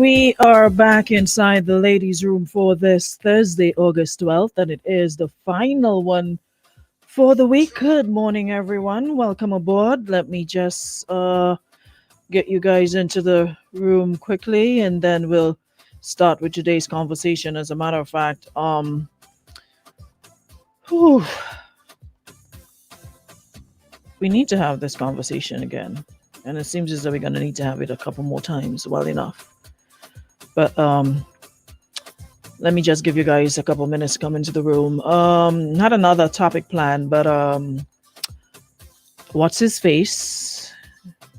We are back inside the ladies' room for this Thursday, August 12th, and it is the final one for the week. Good morning, everyone. Welcome aboard. Let me just get you guys into the room quickly, and then we'll start with today's conversation. As a matter of fact, whew, we need to have this conversation again, and it seems as though we're going to need to have it a couple more times. Well enough. But let me just give you guys a couple minutes to come into the room. Had another topic planned, but what's his face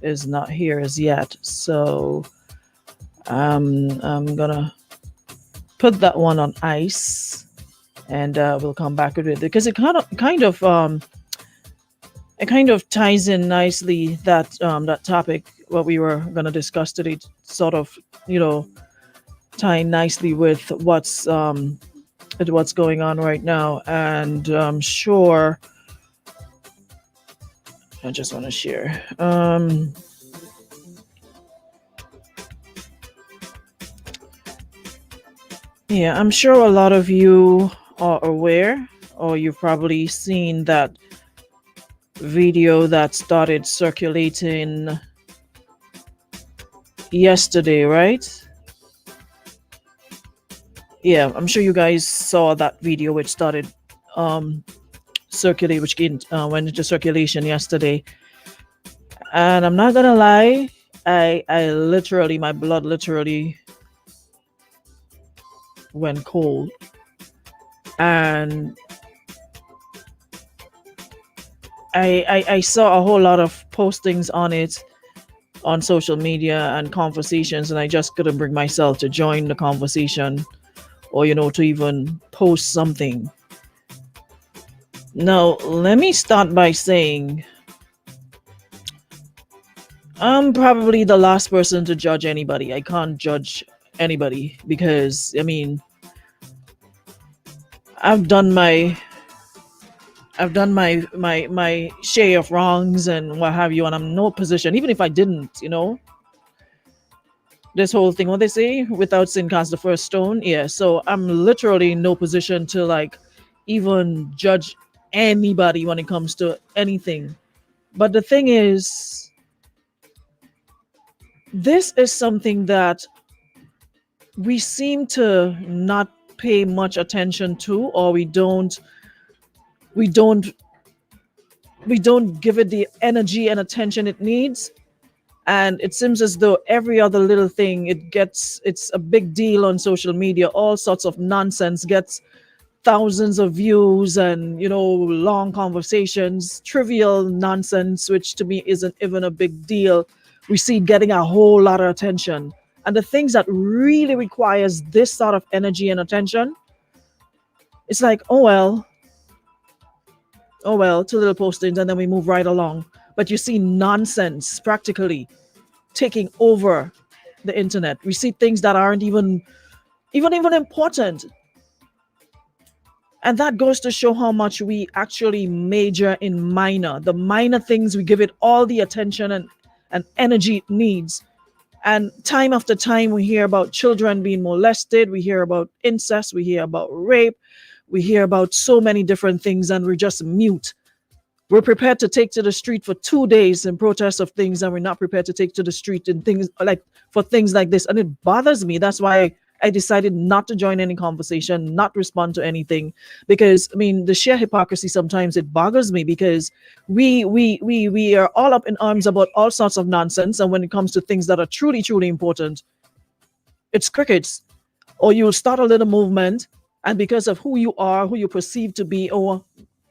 is not here as yet. So I'm gonna put that one on ice, and we'll come back with it because it kind of ties in nicely that that topic what we were gonna discuss today, sort of, tying nicely with what's going on right now. And I'm sure I just want to share. Yeah, I'm sure a lot of you are aware, or you've probably seen that video that started circulating yesterday, right? Yeah, I'm sure you guys saw that video which started circulate, which went into circulation yesterday. And I'm not gonna lie, I literally, my blood literally went cold. And I saw a whole lot of postings on it on social media and conversations, and I just couldn't bring myself to join the conversation, or to even post something. Now, let me start by saying I'm probably the last person to judge anybody. I can't judge anybody because, I've done my share of wrongs and what have you, and I'm in no position, even if I didn't, this whole thing, what they say, without sin cast the first stone. Yeah, so I'm literally in no position to even judge anybody when it comes to anything. But the thing is, this is something that we seem to not pay much attention to, or we don't give it the energy and attention it needs. And it seems as though every other little thing, it's a big deal on social media. All sorts of nonsense gets thousands of views, and long conversations, trivial nonsense, which to me isn't even a big deal, we see getting a whole lot of attention. And the things that really requires this sort of energy and attention, it's like, oh well, two little postings, and then we move right along. But you see nonsense practically taking over the internet. We see things that aren't even important. And that goes to show how much we actually major in the minor things. We give it all the attention and energy it needs. And time after time, we hear about children being molested. We hear about incest. We hear about rape. We hear about so many different things, and we're just mute. We're prepared to take to the street for 2 days in protest of things, and we're not prepared to take to the street in things for things like this. And it bothers me. That's why I decided not to join any conversation, not respond to anything, because the sheer hypocrisy, sometimes it boggles me, because we are all up in arms about all sorts of nonsense, and when it comes to things that are truly, truly important, it's crickets. Or you'll start a little movement, and because of who you are, who you perceive to be, or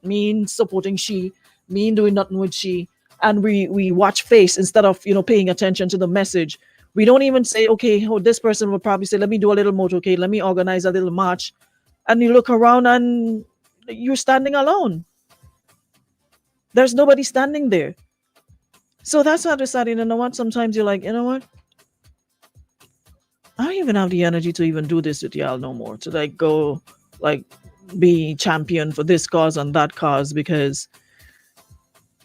mean supporting she, mean doing nothing with she, and we watch face instead of paying attention to the message. We don't even say, okay, this person will probably say, let me do a little motorcade, let me organize a little march. And you look around and you're standing alone. There's nobody standing there. So that's how I decided, sometimes you're like, what? I don't even have the energy to even do this with y'all no more, to go be champion for this cause and that cause, because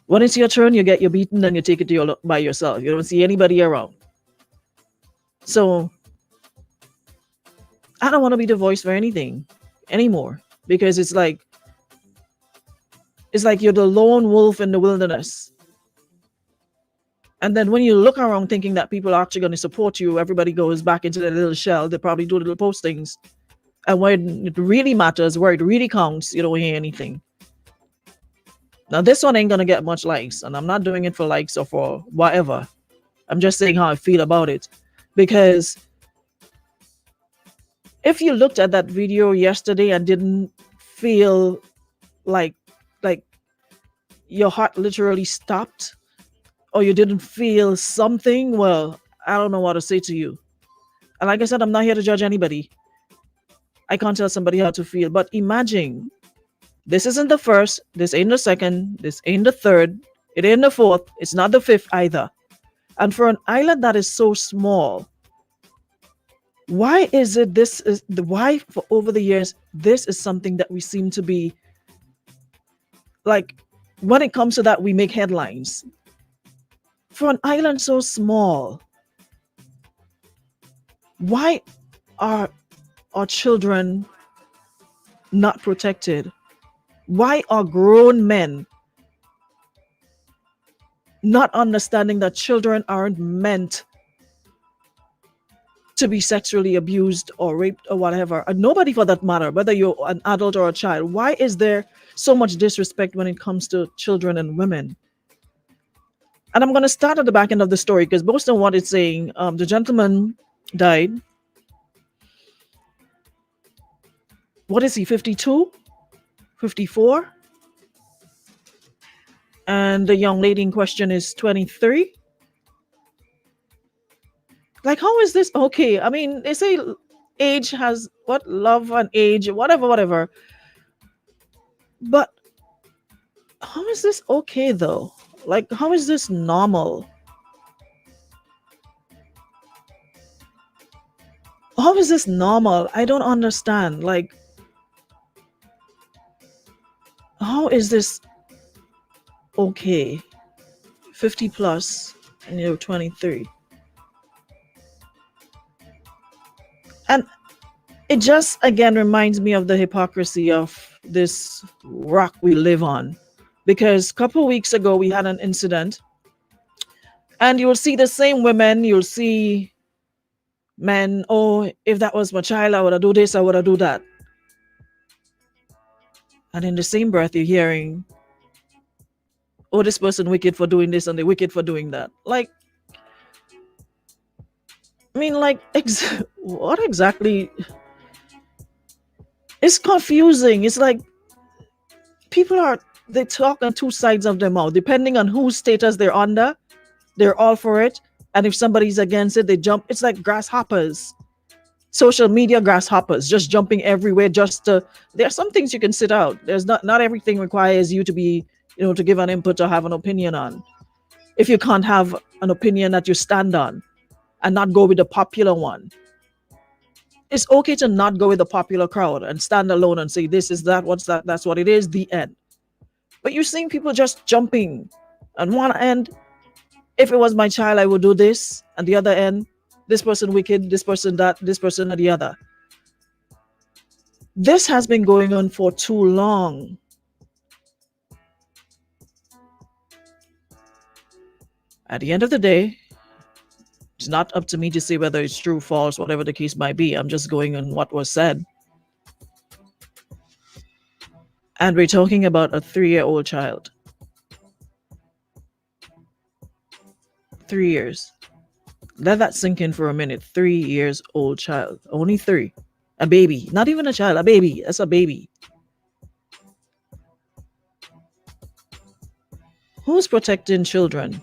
when it's your turn, you get your beaten and you take it by yourself. You don't see anybody around. So I don't want to be the voice for anything anymore, because it's like you're the lone wolf in the wilderness. And then when you look around thinking that people are actually going to support you, everybody goes back into their little shell. They probably do little postings. And when it really matters, where it really counts, you don't hear anything. Now, this one ain't going to get much likes. And I'm not doing it for likes or for whatever. I'm just saying how I feel about it. Because if you looked at that video yesterday and didn't feel like like your heart literally stopped, or you didn't feel something, well, I don't know what to say to you. And like I said, I'm not here to judge anybody. I can't tell somebody how to feel. But imagine, this isn't the first, this ain't the second, this ain't the third, it ain't the fourth, it's not the fifth either. And for an island that is so small, why is it this is the why for over the years this is something that we seem to be like, when it comes to that, we make headlines. For an island so small, why are our children not protected? Why are grown men not understanding that children aren't meant to be sexually abused or raped or whatever? And nobody for that matter, whether you're an adult or a child. Why is there so much disrespect when it comes to children and women? And I'm going to start at the back end of the story, because based on what it's saying, the gentleman died. What is he, 52? 54? And the young lady in question is 23? Like, how is this okay? I mean, they say age has what? Love and age, whatever. But how is this okay though? Like, how is this normal? How is this normal? I don't understand. Like, how is this okay? 50 plus and you're 23. And it just again reminds me of the hypocrisy of this rock we live on. Because a couple weeks ago we had an incident, and you'll see the same women, you'll see men, oh, if that was my child, I would have do this, I would have do that. And in the same breath, you're hearing, oh, this person wicked for doing this and they wicked for doing that. Like, I mean, like, what exactly? It's confusing. It's like they talk on two sides of their mouth. Depending on whose status they're under, they're all for it. And if somebody's against it, they jump. It's like grasshoppers. Social media grasshoppers, just jumping everywhere. There are some things you can sit out. There's not everything requires you to be, to give an input or have an opinion on. If you can't have an opinion that you stand on and not go with the popular one, it's okay to not go with the popular crowd and stand alone and say, this is that, what's that, that's what it is, the end. But you're seeing people just jumping on one end. If it was my child, I would do this. And the other end, this person wicked, this person that, this person or the other. This has been going on for too long. At the end of the day, it's not up to me to say whether it's true, false, whatever the case might be. I'm just going on what was said. And we're talking about a 3-year-old child. 3 years. Let that sink in for a minute. 3 years old child. Only 3. A baby. Not even a child. A baby. That's a baby. Who's protecting children?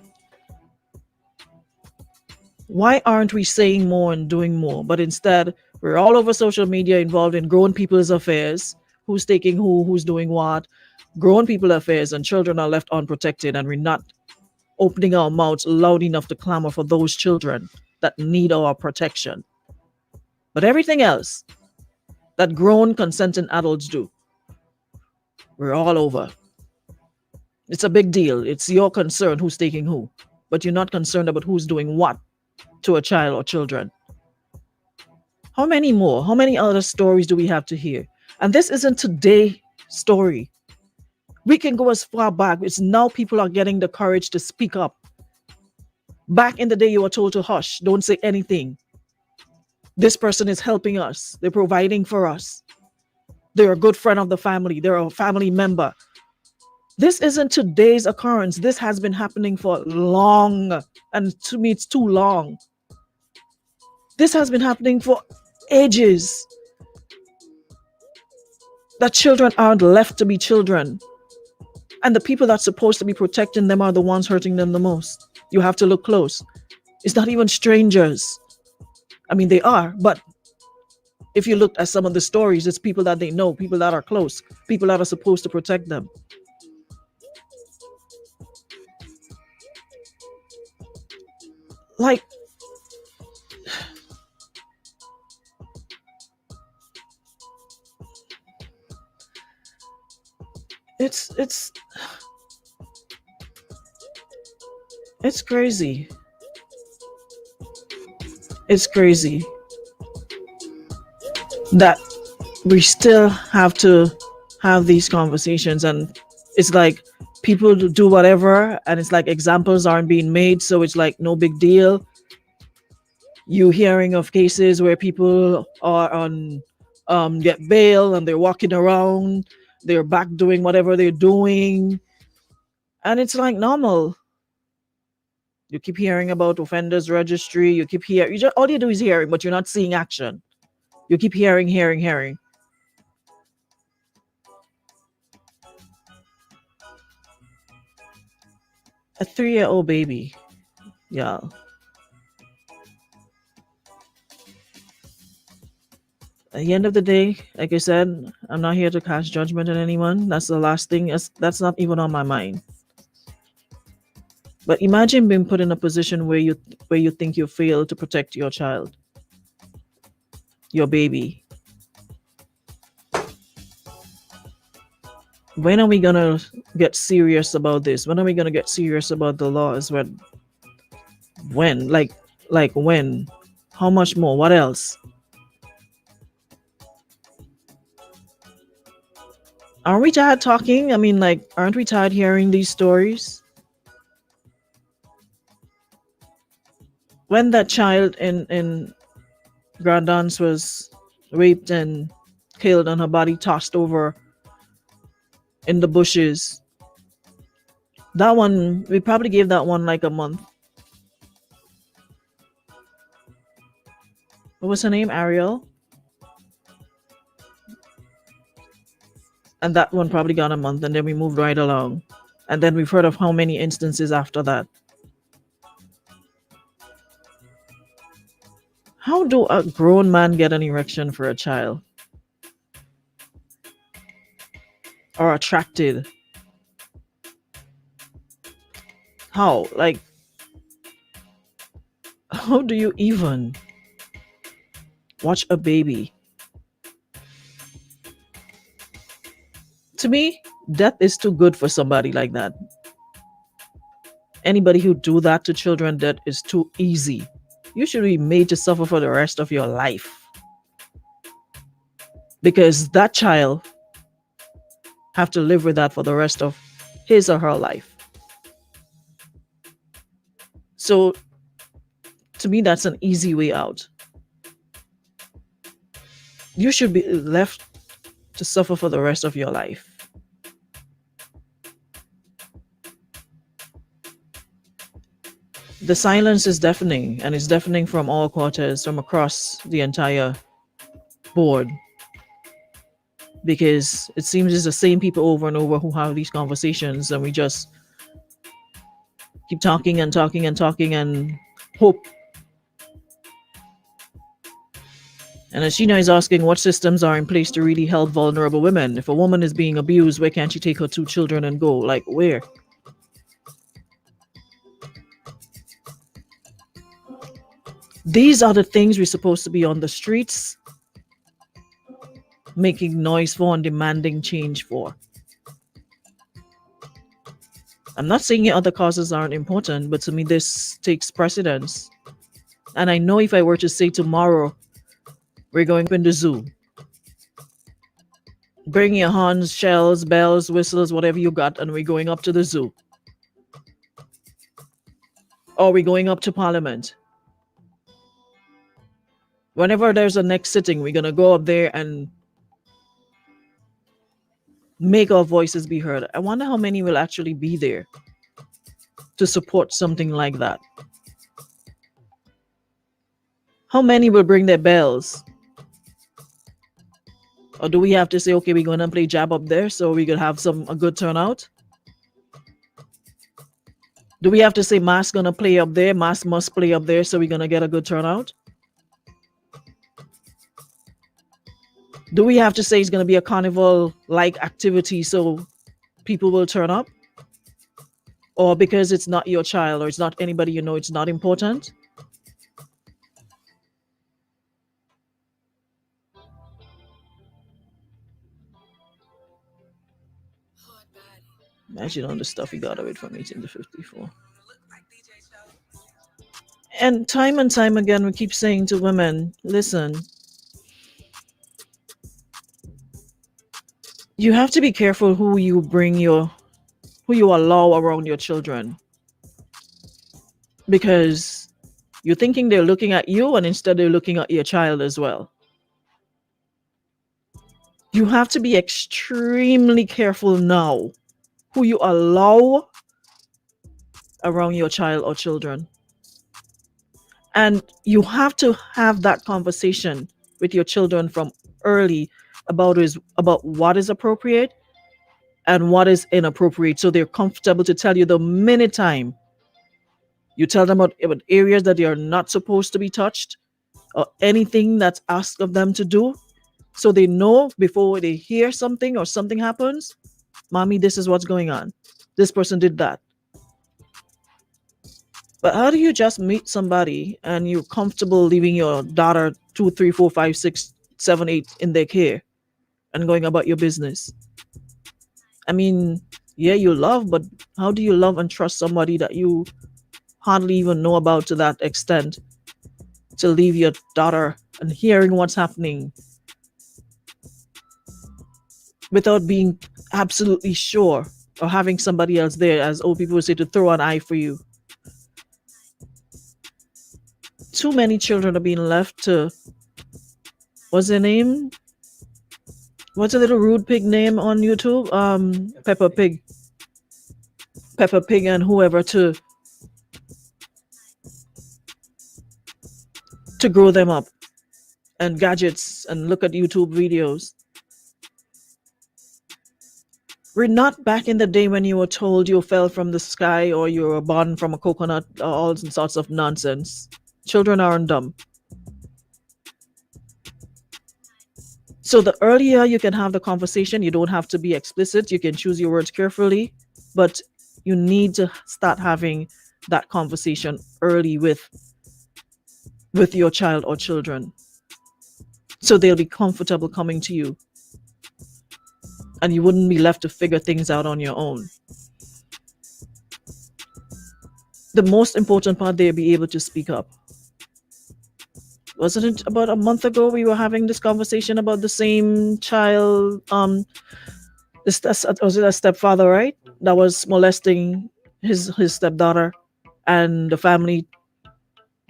Why aren't we saying more and doing more? But instead, we're all over social media involved in grown people's affairs. Who's taking who's doing what. Grown people affairs, and children are left unprotected, and we're not opening our mouths loud enough to clamor for those children that need our protection. But everything else that grown consenting adults do, we're all over. It's a big deal. It's your concern who's taking who, but you're not concerned about who's doing what to a child or children. How many more? How many other stories do we have to hear? And this isn't today story. We can go as far back. It's now people are getting the courage to speak up. Back in the day, you were told to hush, don't say anything. This person is helping us. They're providing for us. They're a good friend of the family. They're a family member. This isn't today's occurrence. This has been happening for long. And to me, it's too long. This has been happening for ages. That children aren't left to be children. And the people that's supposed to be protecting them are the ones hurting them the most. You have to look close. It's not even strangers. I mean, they are, but if you look at some of the stories, it's people that they know, people that are close, people that are supposed to protect them. Like, it's it's it's crazy. It's crazy that we still have to have these conversations, and it's like people do whatever, and it's like examples aren't being made, so it's like no big deal. You hearing of cases where people are on get bail and they're walking around, they're back doing whatever they're doing, and it's like normal. You keep hearing about offenders registry, you keep hearing, all you do is hearing, but you're not seeing action. You keep hearing. A 3-year-old baby. Yeah. At the end of the day, like I said, I'm not here to cast judgment on anyone. That's the last thing. That's not even on my mind. But imagine being put in a position where you think you failed to protect your child, your baby. When are we gonna get serious about this? When are we gonna get serious about the laws? When? Like when? How much more? What else? Aren't we tired talking? I mean, like, aren't we tired hearing these stories? When that child in Grandance was raped and killed and her body tossed over in the bushes, that one, we probably gave that one like a month. What was her name? Ariel? And that one probably got a month, and then we moved right along. And then we've heard of how many instances after that. How do a grown man get an erection for a child? Or attracted? How? Like, how do you even watch a baby? To me, death is too good for somebody like that. Anybody who do that to children, that is too easy. You should be made to suffer for the rest of your life. Because that child have to live with that for the rest of his or her life. So to me, that's an easy way out. You should be left to suffer for the rest of your life. The silence is deafening, and it's deafening from all quarters, from across the entire board, because it seems it's the same people over and over who have these conversations, and we just keep talking and talking and talking and hope. And Ashina is asking what systems are in place to really help vulnerable women. If a woman is being abused, where can't she take her 2 children and go? Like, where? These are the things we're supposed to be on the streets making noise for and demanding change for. I'm not saying the other causes aren't important, but to me, this takes precedence. And I know if I were to say tomorrow We're going in the zoo. Bring your horns, shells, bells, whistles, whatever you got, and we're going up to the zoo. Or we're going up to Parliament. Whenever there's a next sitting, we're gonna go up there and make our voices be heard. I wonder how many will actually be there to support something like that. How many will bring their bells? Or do we have to say, okay, we're gonna play jab up there so we could have a good turnout? Do we have to say mass gonna play up there, mass must play up there so we're gonna get a good turnout? Do we have to say it's gonna be a carnival-like activity so people will turn up? Or because it's not your child or it's not anybody you know, it's not important? Imagine all the stuff he got away from 18 to 54. And time again, we keep saying to women, listen, you have to be careful who you allow around your children. Because you're thinking they're looking at you and instead they're looking at your child as well. You have to be extremely careful now who you allow around your child or children. And you have to have that conversation with your children from early about what is appropriate and what is inappropriate, so they're comfortable to tell you the minute time you tell them about areas that they are not supposed to be touched or anything that's asked of them to do, so they know before they hear something or something happens, mommy, this is what's going on. This person did that. But how do you just meet somebody and you're comfortable leaving your daughter 2, 3, 4, 5, 6, 7, 8 in their care and going about your business? I mean, yeah, you love, but how do you love and trust somebody that you hardly even know about to that extent to leave your daughter and hearing what's happening without being absolutely sure or having somebody else there, as old people would say, to throw an eye for you? Too many children are being left to, what's their name? What's a little rude pig name on YouTube? Peppa Pig. Peppa Pig and whoever to grow them up, and gadgets, and look at YouTube videos. We're not back in the day when you were told you fell from the sky or you were born from a coconut, all sorts of nonsense. Children aren't dumb. So the earlier you can have the conversation, you don't have to be explicit, you can choose your words carefully, but you need to start having that conversation early with your child or children, so they'll be comfortable coming to you and you wouldn't be left to figure things out on your own. The most important part, they'll be able to speak up. Wasn't it about a month ago we were having this conversation about the same child, was it a stepfather, right, that was molesting his stepdaughter, and the family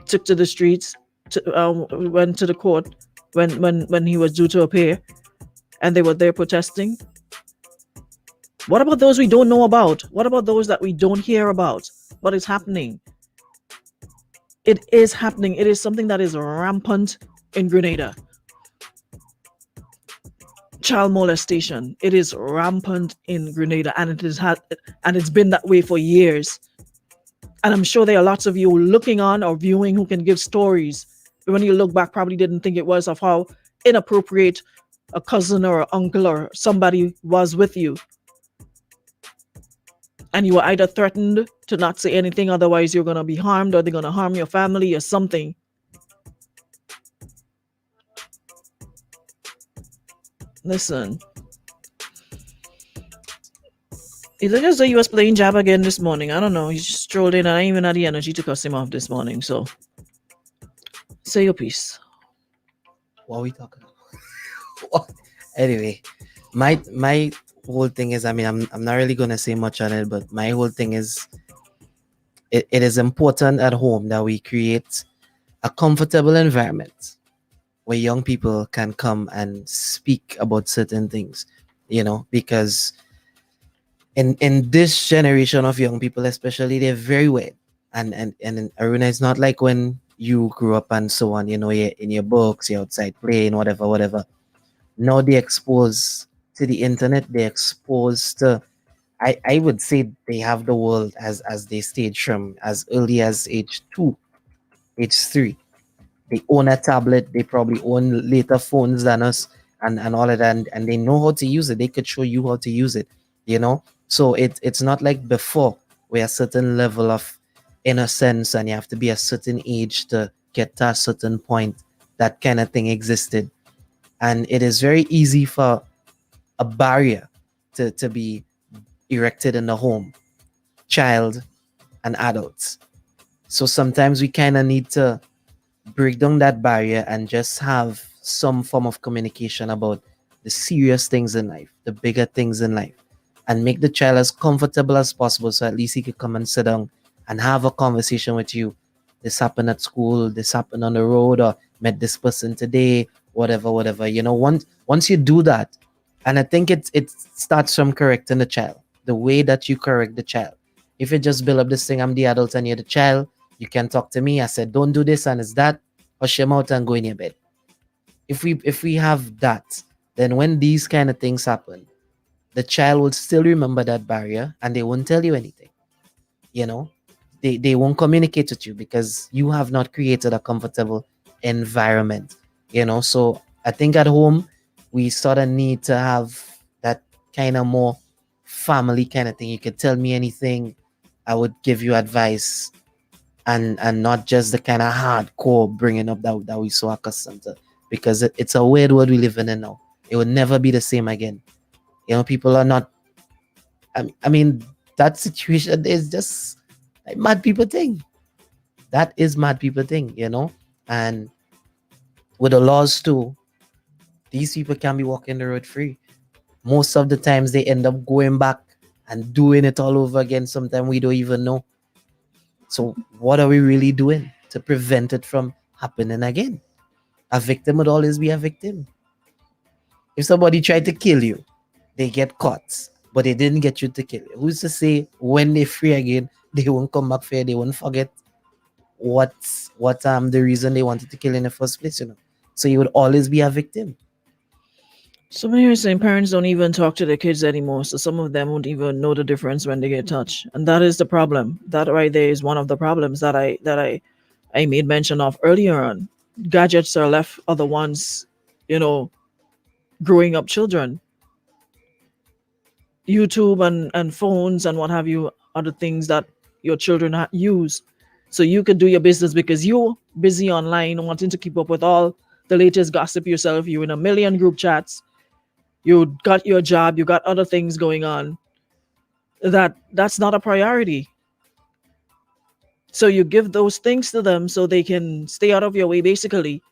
took to the streets, went to the court when he was due to appear, and they were there protesting? What about those we don't know about? What about those that we don't hear about? But it's happening. It is happening. It is something that is rampant in Grenada. Child molestation. It is rampant in Grenada, and it's been that way for years. And I'm sure there are lots of you looking on or viewing who can give stories. When you look back, probably didn't think it was, of how inappropriate a cousin or an uncle or somebody was with you. And you were either threatened to not say anything, otherwise you're going to be harmed, or they're going to harm your family or something. Listen. It looked as though he was playing jab again this morning. I don't know. He just strolled in and I even had the energy to cuss him off this morning. So, say your piece. what are we talking about? Anyway, my whole thing is, I mean, I'm not really gonna say much on it, but my whole thing is, it is important at home that we create a comfortable environment where young people can come and speak about certain things, because in this generation of young people especially, they're very weird. And Aruna, it's not like when you grew up and so on, you're in your books, you're outside playing, whatever. Now they expose to the internet, they're exposed to, I would say they have the world as they stage from as early as age 2, age 3. They own a tablet, they probably own later phones than us, and all of that, and they know how to use it. They could show you how to use it, you know. So it's not like before, where a certain level of innocence and you have to be a certain age to get to a certain point. That kind of thing existed, and it is very easy for a barrier to be erected in the home, child and adults. So sometimes we kind of need to break down that barrier and just have some form of communication about the serious things in life, the bigger things in life, and make the child as comfortable as possible, so at least he could come and sit down and have a conversation with you. This happened at school, this happened on the road, or met this person today, whatever. Once you do that, and I think it starts from correcting the child, the way that you correct the child. If you just build up this thing, I'm the adult and you're the child, you can talk to me. I said, don't do this and it's that. Hush your mouth and go in your bed. If we have that, then when these kind of things happen, the child will still remember that barrier and they won't tell you anything. You know, they won't communicate with you because you have not created a comfortable environment. So I think at home we sort of need to have that kind of more family kind of thing. You could tell me anything, I would give you advice, and not just the kind of hardcore bringing up that we so accustomed to, because it's a weird world we live in now. It would never be the same again. People are not, I mean, that situation is just like mad people thing. That is mad people thing. And with the laws too, these people can be walking the road free. Most of the times they end up going back and doing it all over again. Sometimes we don't even know. So what are we really doing to prevent it from happening again? A victim would always be a victim. If somebody tried to kill you, they get caught, but they didn't get you to kill you. Who's to say when they free again, they won't come back fair, they won't forget what the reason they wanted to kill in the first place. So you would always be a victim. So many are saying parents don't even talk to their kids anymore, so some of them won't even know the difference when they get touched, and that is the problem. That right there is one of the problems that I made mention of earlier on. Gadgets are left are the ones, you know, growing up children. YouTube and phones and what have you are the things that your children use. So you could do your business because you're busy online wanting to keep up with all the latest gossip yourself. You're in a million group chats. You got your job. You got other things going on. That's not a priority. So you give those things to them so they can stay out of your way, basically.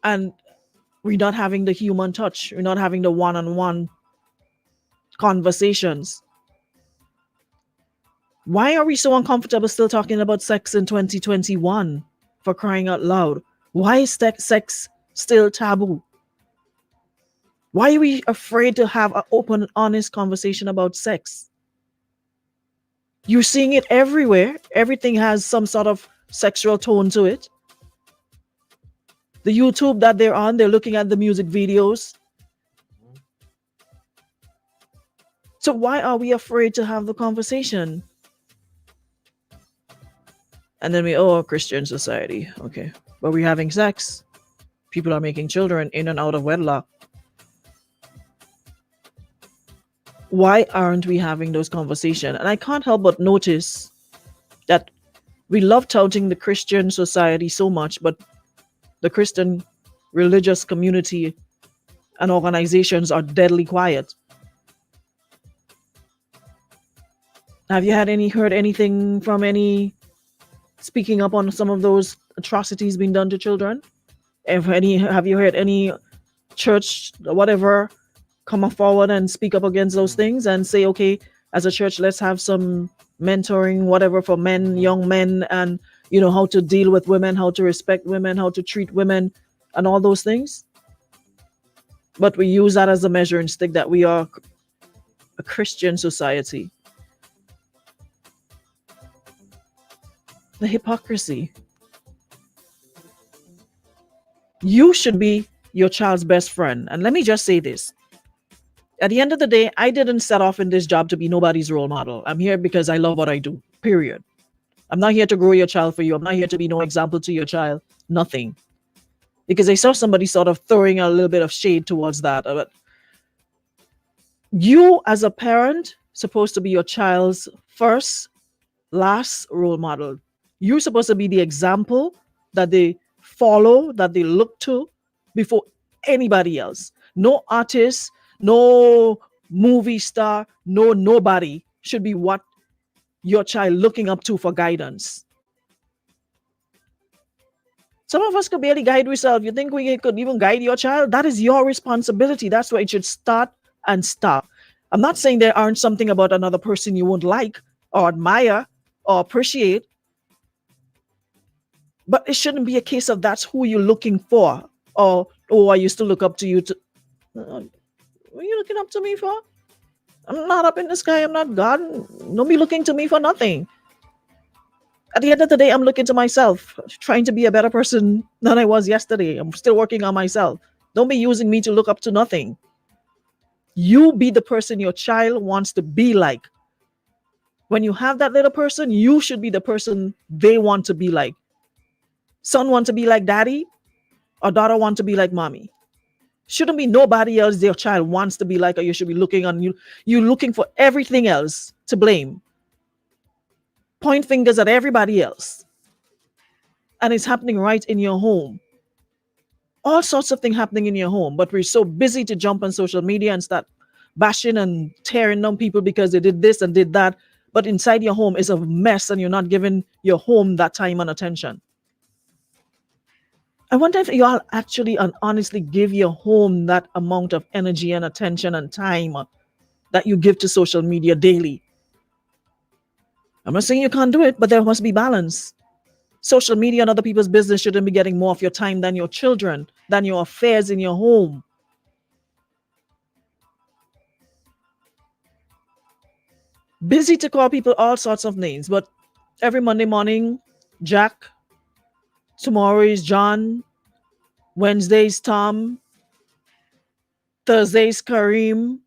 And we're not having the human touch. We're not having the one-on-one conversations. Why are we so uncomfortable still talking about sex in 2021? For crying out loud. Why is sex still taboo? Why are we afraid to have an open, honest conversation about sex? You're seeing it everywhere. Everything has some sort of sexual tone to it. The YouTube that they're on, they're looking at the music videos. So why are we afraid to have the conversation? And then Christian society. Okay. But we're having sex. People are making children in and out of wedlock. Why aren't we having those conversations? And I can't help but notice that we love touting the Christian society so much, but the Christian religious community and organizations are deadly quiet. Have you heard anything from any speaking up on some of those atrocities being done to children? If any, have you heard any church, whatever, come forward and speak up against those things and say, okay, as a church, let's have some mentoring, whatever, for men, young men, and how to deal with women, how to respect women, how to treat women, and all those things. But we use that as a measuring stick that we are a Christian society. The hypocrisy. You should be your child's best friend. And let me just say this. At the end of the day, I didn't set off in this job to be nobody's role model. I'm here because I love what I do, period. I'm not here to grow your child for you. I'm not here to be no example to your child. Nothing. Because I saw somebody sort of throwing a little bit of shade towards that. But you, as a parent, supposed to be your child's first, last role model. You're supposed to be the example that they follow, that they look to before anybody else. No artist, no movie star, nobody should be what your child looking up to for guidance. Some of us could barely guide ourselves. You think we could even guide your child? That is your responsibility. That's where it should start and stop. I'm not saying there aren't something about another person you won't like or admire or appreciate, but it shouldn't be a case of that's who you're looking for, or I used to look up to you to. What are you looking up to me for? I'm not up in the sky. I'm not God. Don't be looking to me for nothing. At the end of the day, I'm looking to myself, trying to be a better person than I was yesterday. I'm still working on myself. Don't be using me to look up to nothing. You be the person your child wants to be like. When you have that little person, you should be the person they want to be like. Son want to be like daddy, or daughter want to be like mommy. Shouldn't be nobody else their child wants to be like, or you should be looking on you. You're looking for everything else to blame. Point fingers at everybody else. And it's happening right in your home. All sorts of things happening in your home, but we're so busy to jump on social media and start bashing and tearing down people because they did this and did that. But inside your home is a mess, and you're not giving your home that time and attention. I wonder if you all actually and honestly give your home that amount of energy and attention and time that you give to social media daily. I'm not saying you can't do it, but there must be balance. Social media and other people's business shouldn't be getting more of your time than your children, than your affairs in your home. Busy to call people all sorts of names, but every Monday morning, Jack, tomorrow is John, Wednesday is Tom, Thursday is Kareem,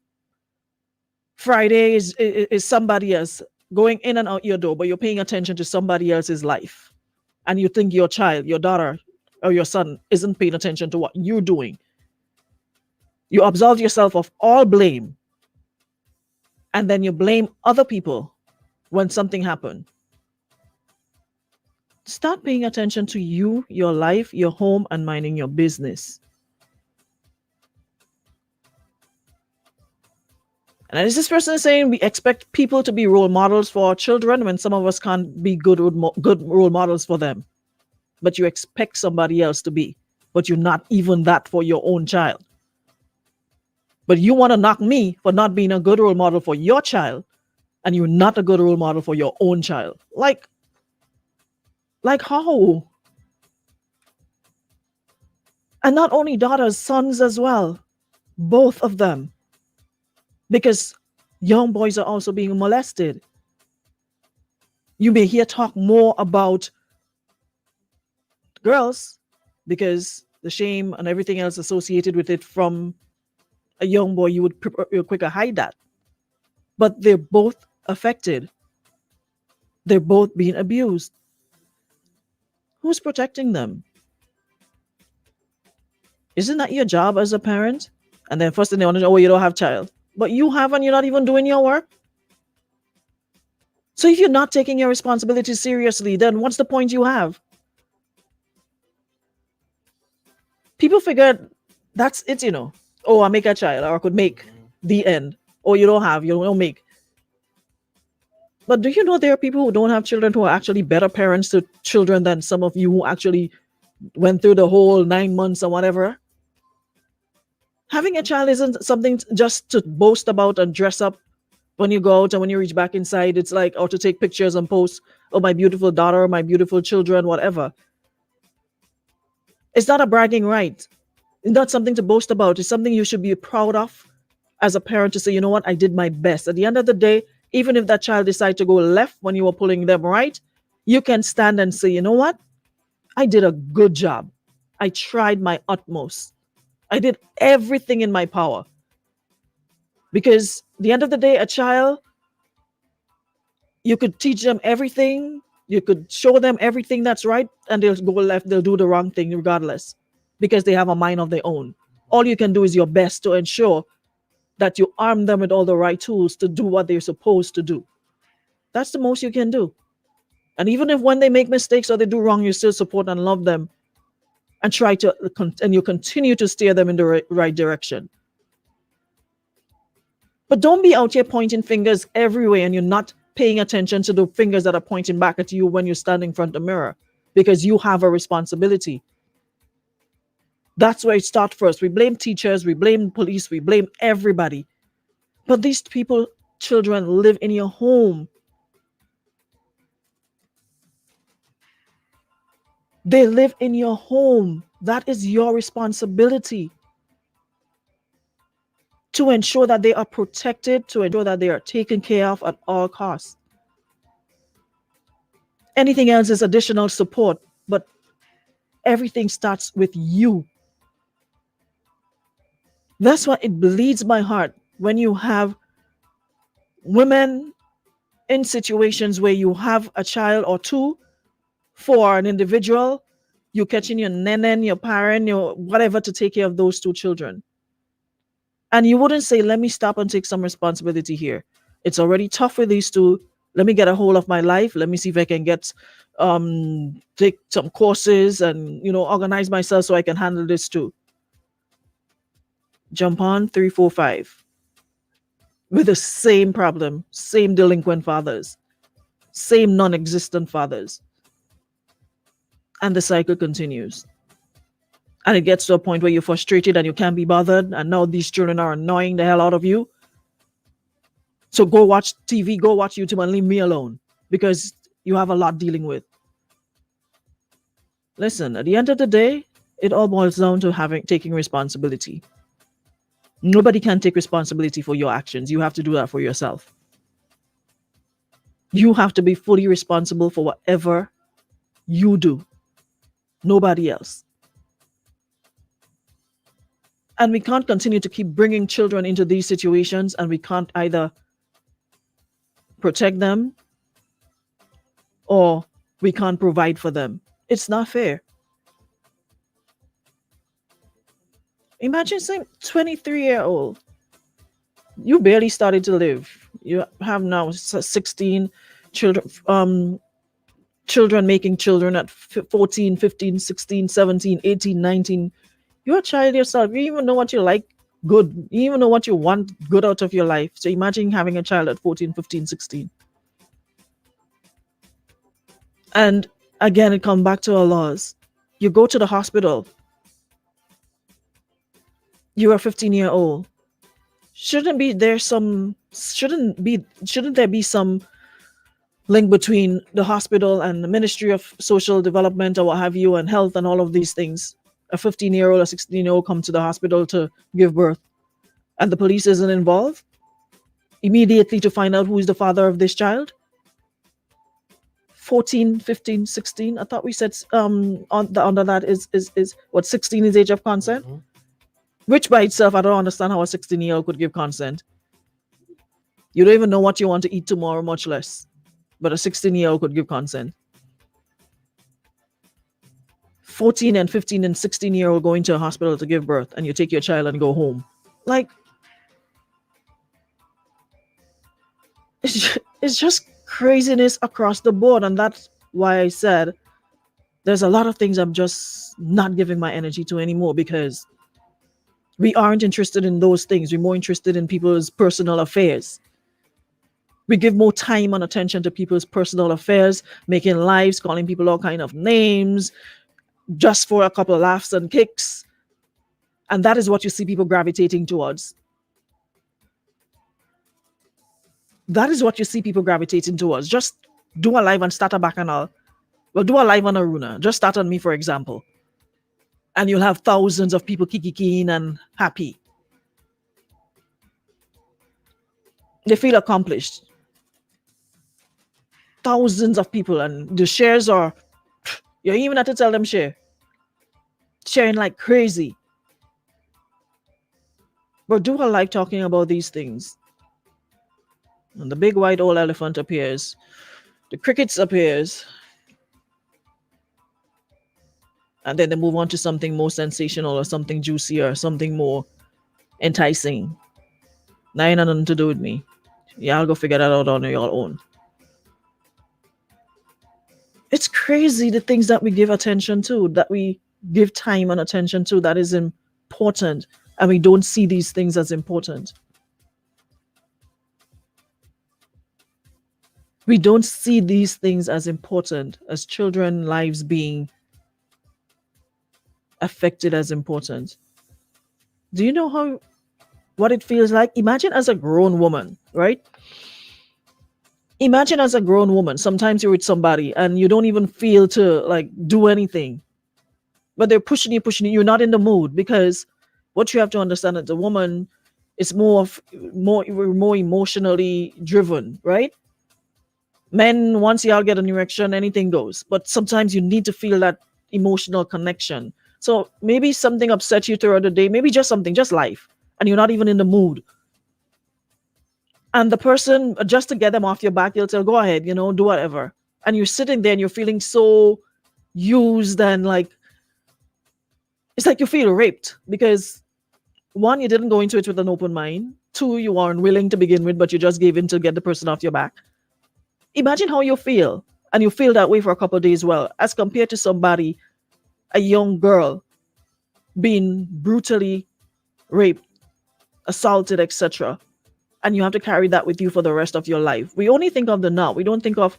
Friday is somebody else going in and out your door, but you're paying attention to somebody else's life. And you think your child, your daughter, or your son isn't paying attention to what you're doing. You absolve yourself of all blame. And then you blame other people when something happened. Start paying attention to you, your life, your home, and minding your business. And as this person is saying, we expect people to be role models for our children when some of us can't be good role models for them. But you expect somebody else to be. But you're not even that for your own child. But you want to knock me for not being a good role model for your child, and you're not a good role model for your own child. Like how? And not only daughters, sons as well. Both of them. Because young boys are also being molested. You may hear talk more about girls because the shame and everything else associated with it from a young boy, you would quicker hide that. But they're both affected. They're both being abused. Who's protecting them? Isn't that your job as a parent? And then first thing they want to know, oh, you don't have child. But you have, and you're not even doing your work. So if you're not taking your responsibility seriously, then what's the point you have? People figure that's it, Oh, I make a child, or I could make the end. Or you don't make. But do you know there are people who don't have children who are actually better parents to children than some of you who actually went through the whole 9 months or whatever. Having a child isn't something just to boast about and dress up when you go out, and when you reach back inside, it's like, or to take pictures and post, oh, my beautiful daughter, my beautiful children, whatever. It's not a bragging right. It's not something to boast about. It's something you should be proud of as a parent, to say, you know what, I did my best. At the end of the day, even if that child decides to go left when you were pulling them right, you can stand and say, you know what, I did a good job. I tried my utmost. I did everything in my power. Because at the end of the day, a child, you could teach them everything, you could show them everything that's right, and they'll go left, they'll do the wrong thing regardless, because they have a mind of their own. All you can do is your best to ensure that you arm them with all the right tools to do what they're supposed to do. That's the most you can do. And even if when they make mistakes or they do wrong, you still support and love them and try to, and you continue to steer them in the right direction. But don't be out here pointing fingers everywhere and you're not paying attention to the fingers that are pointing back at you when you're standing in front of the mirror, because you have a responsibility. That's where it starts first. We blame teachers, we blame police, we blame everybody. But these people, children, live in your home. They live in your home. That is your responsibility, to ensure that they are protected, to ensure that they are taken care of at all costs. Anything else is additional support, but everything starts with you. That's why it bleeds my heart when you have women in situations where you have a child or two for an individual, you catching your nenen, your parent, your whatever to take care of those two children. And you wouldn't say, let me stop and take some responsibility here. It's already tough with these two. Let me get a hold of my life. Let me see if I can get take some courses and organize myself so I can handle this too. Jump on 3, 4, 5 with the same problem, same delinquent fathers, same non-existent fathers. And the cycle continues. And it gets to a point where you're frustrated and you can't be bothered. And now these children are annoying the hell out of you. So go watch TV, go watch YouTube and leave me alone, because you have a lot dealing with. Listen, at the end of the day, it all boils down to taking responsibility. Nobody can take responsibility for your actions. You have to do that for yourself. You have to be fully responsible for whatever you do. Nobody else. And we can't continue to keep bringing children into these situations, and we can't either protect them or we can't provide for them. It's not fair. Imagine saying 23-year-old, you barely started to live. You have now 16 children, children making children at 14, 15, 16, 17, 18, 19. You're a child yourself. You even know what you like good. You even know what you want good out of your life. So imagine having a child at 14, 15, 16. And again, it comes back to our laws. You go to the hospital. You're a 15-year-old. Shouldn't there be some link between the hospital and the Ministry of Social Development or what have you, and health and all of these things? A 15-year-old, a 16-year-old come to the hospital to give birth, and the police isn't involved immediately to find out who is the father of this child? 14, 15, 16. I thought we said under that is what, 16 is age of consent? Mm-hmm. Which by itself, I don't understand how a 16-year-old could give consent. You don't even know what you want to eat tomorrow, much less. But a 16-year-old could give consent. 14 and 15 and 16-year-old going to a hospital to give birth, and you take your child and go home. Like, it's just craziness across the board. And that's why I said there's a lot of things I'm just not giving my energy to anymore, because we aren't interested in those things. We're more interested in people's personal affairs. We give more time and attention to people's personal affairs, making lives, calling people all kind of names, just for a couple of laughs and kicks. And that is what you see people gravitating towards. That is what you see people gravitating towards. Just do a live and start a bacchanal. Well, do a live on Aruna. Just start on me, for example. And you'll have thousands of people kicking and happy. They feel accomplished. Thousands of people, and the shares are, you even have to tell them sharing like crazy. But do a live talking about these things. And the big white old elephant appears. The crickets appears. And then they move on to something more sensational or something juicier or something more enticing. Now ain't nothing to do with me. Y'all go figure that out on your own. It's crazy the things that we give attention to, that we give time and attention to, that is important, and we don't see these things as important. We don't see these things as important, as children lives being affected as important. Do you know what it feels like? Imagine as a grown woman, right? Imagine as a grown woman, sometimes you're with somebody and you don't even feel to like do anything, but they're pushing you. You're not in the mood, because what you have to understand is the woman is more emotionally driven, right? Men, once y'all get an erection, anything goes. But sometimes you need to feel that emotional connection. So maybe something upset you throughout the day, maybe just something, just life, and you're not even in the mood. And the person, just to get them off your back, they'll tell, go ahead, do whatever. And you're sitting there and you're feeling so used, and like, it's like you feel raped, because one, you didn't go into it with an open mind. Two, you weren't willing to begin with, but you just gave in to get the person off your back. Imagine how you feel. And you feel that way for a couple of days, well, as compared to somebody, a young girl, being brutally raped, assaulted, etc. And you have to carry that with you for the rest of your life. We only think of the now. We don't think of,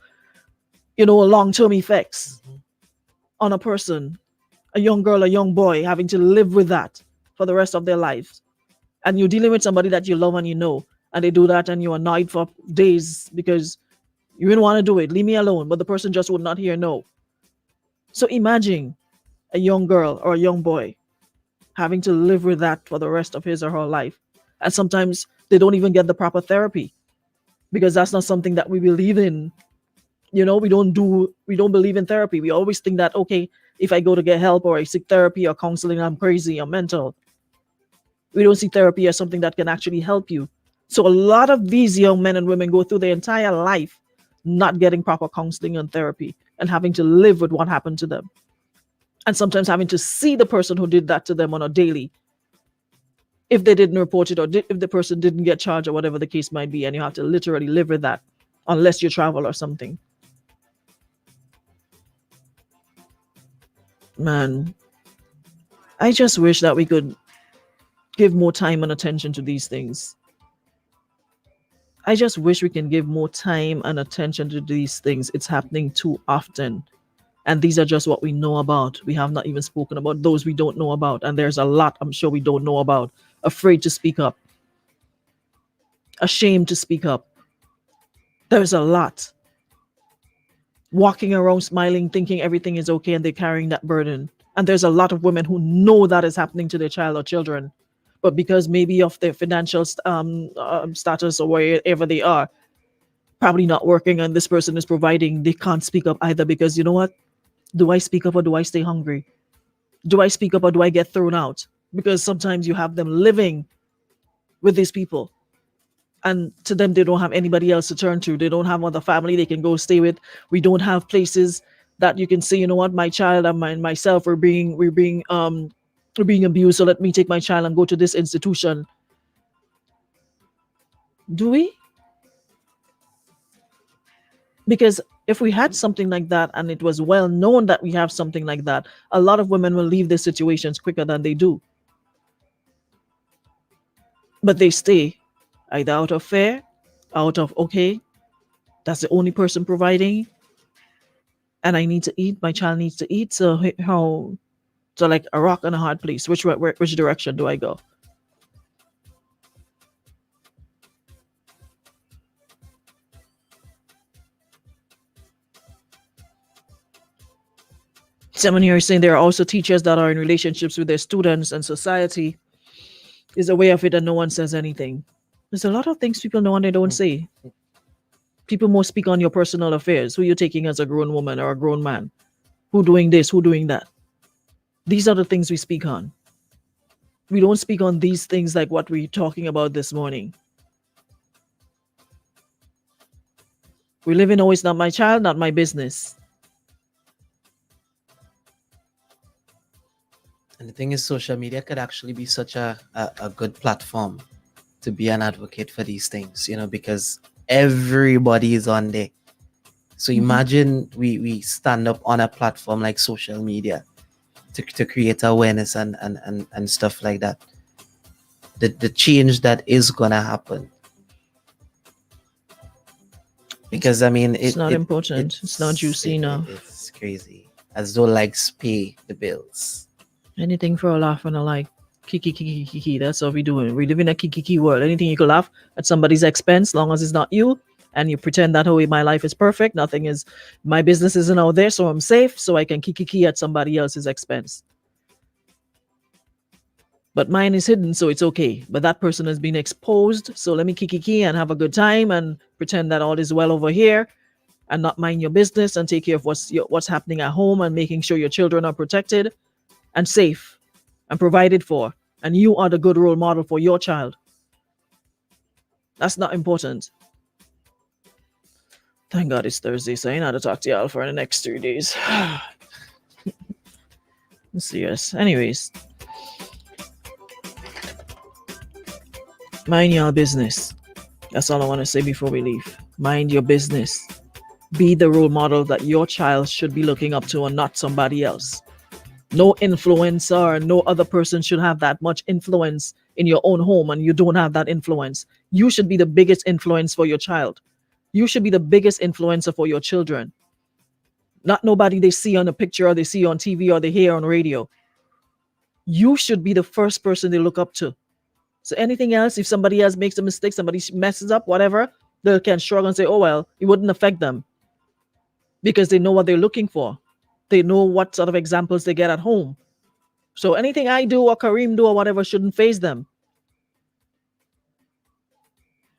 long-term effects on a person, a young girl, a young boy, having to live with that for the rest of their lives. And you're dealing with somebody that you love and and they do that, and you're annoyed for days because you didn't want to do it. Leave me alone. But the person just would not hear no. So imagine a young girl or a young boy having to live with that for the rest of his or her life. And sometimes they don't even get the proper therapy, because that's not something that we believe in. We don't believe in therapy. We always think that, okay, if I go to get help or I seek therapy or counseling, I'm crazy or mental. We don't see therapy as something that can actually help you. So a lot of these young men and women go through their entire life not getting proper counseling and therapy, and having to live with what happened to them. And sometimes having to see the person who did that to them on a daily, if they didn't report it, or if the person didn't get charged, or whatever the case might be, and you have to literally live with that unless you travel or something. Man, I just wish that we could give more time and attention to these things. I just wish we can give more time and attention to these things. It's happening too often. And these are just what we know about. We have not even spoken about those we don't know about. And there's a lot I'm sure we don't know about. Afraid to speak up. Ashamed to speak up. There's a lot. Walking around smiling, thinking everything is okay, and they're carrying that burden. And there's a lot of women who know that is happening to their child or children, but because maybe of their financial status or wherever they are, probably not working, and this person is providing, they can't speak up either, because you know what? Do I speak up or do I stay hungry? Do I speak up or do I get thrown out? Because sometimes you have them living with these people, and to them, they don't have anybody else to turn to. They don't have other family they can go stay with. We don't have places that you can say, you know what, my child and myself we're being abused, so let me take my child and go to this institution. Do we? Because if we had something like that, and it was well known that we have something like that, a lot of women will leave their situations quicker than they do. But they stay either out of fear, out of, okay, that's the only person providing, and I need to eat. My child needs to eat. So how? So like a rock and a hard place. Which direction do I go? Someone here is saying there are also teachers that are in relationships with their students, and society is aware of it and no one says anything. There's a lot of things people know and they don't say. People more speak on your personal affairs, who you're taking as a grown woman or a grown man, who doing this, who doing that. These are the things we speak on. We don't speak on these things like what we're talking about this morning. We live in, oh, it's not my child, not my business. And the thing is, social media could actually be such a good platform to be an advocate for these things, because everybody is on there. So imagine we stand up on a platform like social media to create awareness and stuff like that. The change that is gonna happen. Because I mean It's not important. It's not juicy now. It's crazy. As though likes pay the bills. Anything for a laugh and a like. Kiki, kiki, kiki. That's what we doing. We live in a kiki, kiki world. Anything you could laugh at somebody's expense, long as it's not you, and you pretend that, oh, my life is perfect. Nothing is, my business isn't out there, so I'm safe, so I can kiki at somebody else's expense. But mine is hidden, so it's okay. But that person has been exposed, so let me kiki and have a good time and pretend that all is well over here, and not mind your business and take care of what's happening at home and making sure your children are protected and safe and provided for, and you are the good role model for your child. That's not important. Thank God it's Thursday, so I ain't had to talk to y'all for the next 3 days. I'm serious. Anyways, mind your business. That's all I want to say before we leave. Mind your business. Be the role model that your child should be looking up to and not somebody else. No influencer, no other person should have that much influence in your own home, and you don't have that influence. You should be the biggest influence for your child. You should be the biggest influencer for your children. Not nobody they see on a picture or they see on TV or they hear on radio. You should be the first person they look up to. So anything else, if somebody else makes a mistake, somebody messes up, whatever, they can shrug and say, oh, well, it wouldn't affect them because they know what they're looking for. They know what sort of examples they get at home. So anything I do or Kareem do or whatever shouldn't faze them.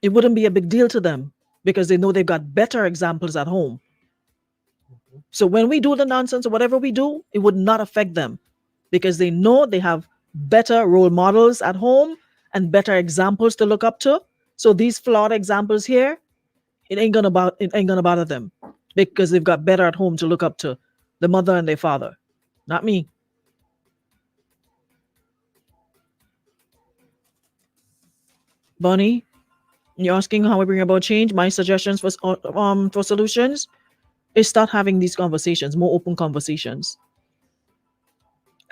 It wouldn't be a big deal to them because they know they've got better examples at home. So when we do the nonsense or whatever we do, it would not affect them because they know they have better role models at home and better examples to look up to. So these flawed examples here, it ain't gonna bother them because they've got better at home to look up to. The mother and their father, not me. Bonnie, you're asking how we bring about change. My suggestions for solutions is start having these conversations, more open conversations,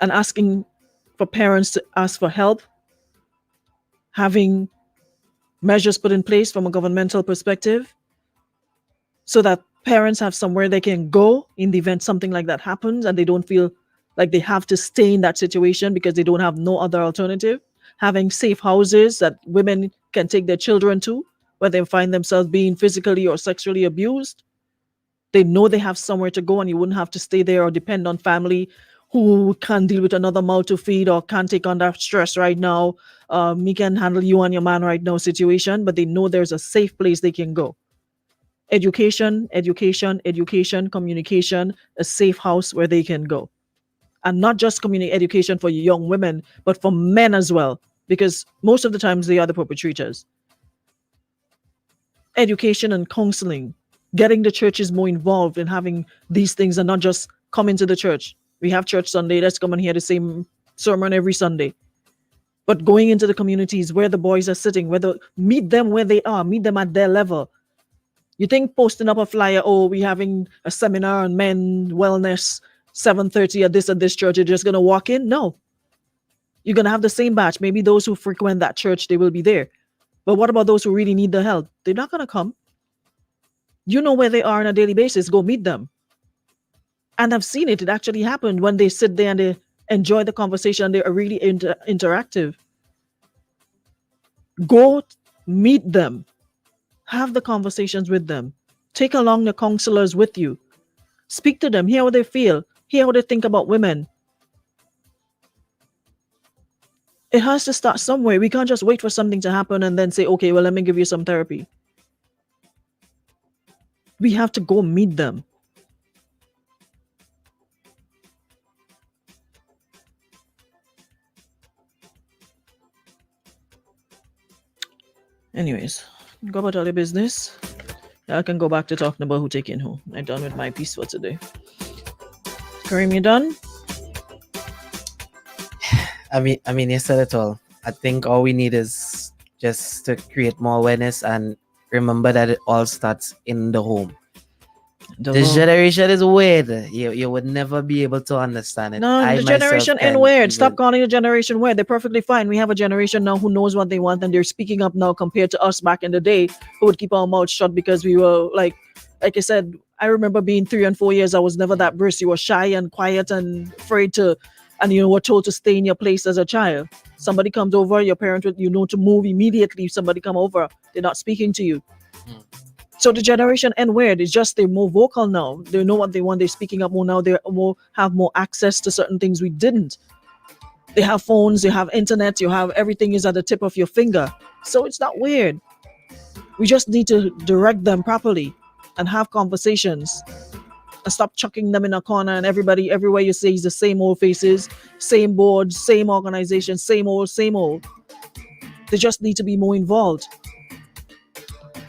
and asking for parents to ask for help, having measures put in place from a governmental perspective so that parents have somewhere they can go in the event something like that happens and they don't feel like they have to stay in that situation because they don't have no other alternative. Having safe houses that women can take their children to where they find themselves being physically or sexually abused. They know they have somewhere to go and you wouldn't have to stay there or depend on family who can't deal with another mouth to feed or can't take on that stress right now. Me can handle you and your man right now situation, but they know there's a safe place they can go. Education, communication, a safe house where they can go. And not just community education for young women, but for men as well, because most of the times they are the perpetrators. Education and counseling, getting the churches more involved in having these things and not just come into the church. We have church Sunday, let's come and hear the same sermon every Sunday. But going into the communities where the boys are sitting, meet them where they are, meet them at their level. You think posting up a flyer, oh, we're having a seminar on men wellness, 7:30 at this church, you're just going to walk in? No. You're going to have the same batch. Maybe those who frequent that church, they will be there. But what about those who really need the help? They're not going to come. You know where they are on a daily basis. Go meet them. And I've seen it. It actually happened when they sit there and they enjoy the conversation. They are really interactive. Go meet them. Have the conversations with them. Take along the counselors with you. Speak to them. Hear how they feel. Hear how they think about women. It has to start somewhere. We can't just wait for something to happen and then say, okay, well, let me give you some therapy. We have to go meet them. Anyways, go about all your business. I can go back to talking about who taking who. I'm done with my piece for today. Kareem, you done? I mean, you said it all. I think all we need is just to create more awareness and remember that it all starts in the home. This generation is weird. You would never be able to understand it. No, the generation ain't weird. Stop calling the generation weird. They're perfectly fine. We have a generation now who knows what they want and they're speaking up now compared to us back in the day who would keep our mouths shut because we were like I said, I remember being 3 and 4 years. I was never that brisk. You were shy and quiet and afraid to, and you were told to stay in your place as a child. Somebody comes over, your parent would, to move immediately. If somebody come over, they're not speaking to you. So the generation and weird. It's just they're more vocal now. They know what they want. They're speaking up more now. They have more access to certain things we didn't. They have phones. They have internet. You have everything is at the tip of your finger. So it's not weird. We just need to direct them properly and have conversations and stop chucking them in a corner and everybody everywhere you say is the same old faces, same boards, same organization, same old. They just need to be more involved.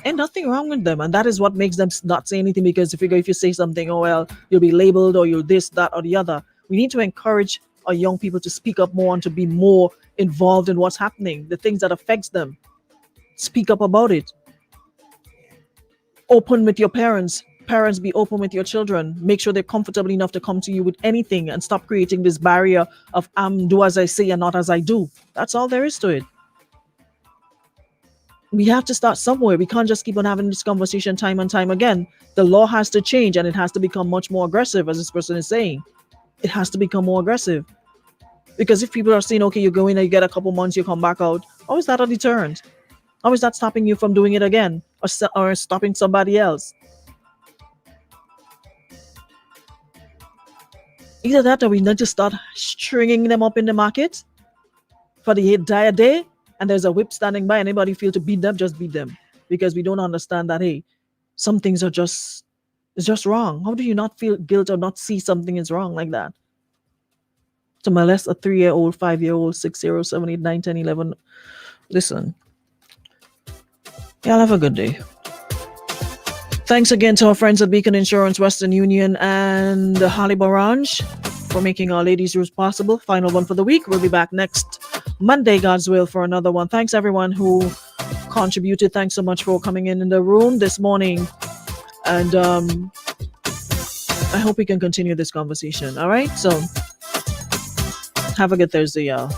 And nothing wrong with them. And that is what makes them not say anything because if you say something, oh, well, you'll be labeled or you'll this, that, or the other. We need to encourage our young people to speak up more and to be more involved in what's happening, the things that affects them. Speak up about it. Open with your parents. Parents, be open with your children. Make sure they're comfortable enough to come to you with anything and stop creating this barrier of do as I say and not as I do. That's all there is to it. We have to start somewhere. We can't just keep on having this conversation time and time again. The law has to change and it has to become much more aggressive, as this person is saying. It has to become more aggressive. Because if people are saying, okay, you go in and you get a couple months, you come back out, how is that a deterrent? How is that stopping you from doing it again or stopping somebody else? Either that or we need to start stringing them up in the market for the entire day. And there's a whip standing by. Anybody feel to beat them, just beat them. Because we don't understand that, hey, some things are it's just wrong. How do you not feel guilt or not see something is wrong like that? To molest a 3-year-old, 5-year-old, 6-year-old, 7, 8, 9, 10, 11. Listen. Y'all have a good day. Thanks again to our friends at Beacon Insurance, Western Union, and Holly Barrange for making our ladies' rules possible. Final one for the week. We'll be back next Monday, God's will, for another one. Thanks everyone who contributed. Thanks so much for coming in the room this morning. And I hope we can continue this conversation. All right. So have a good Thursday, y'all.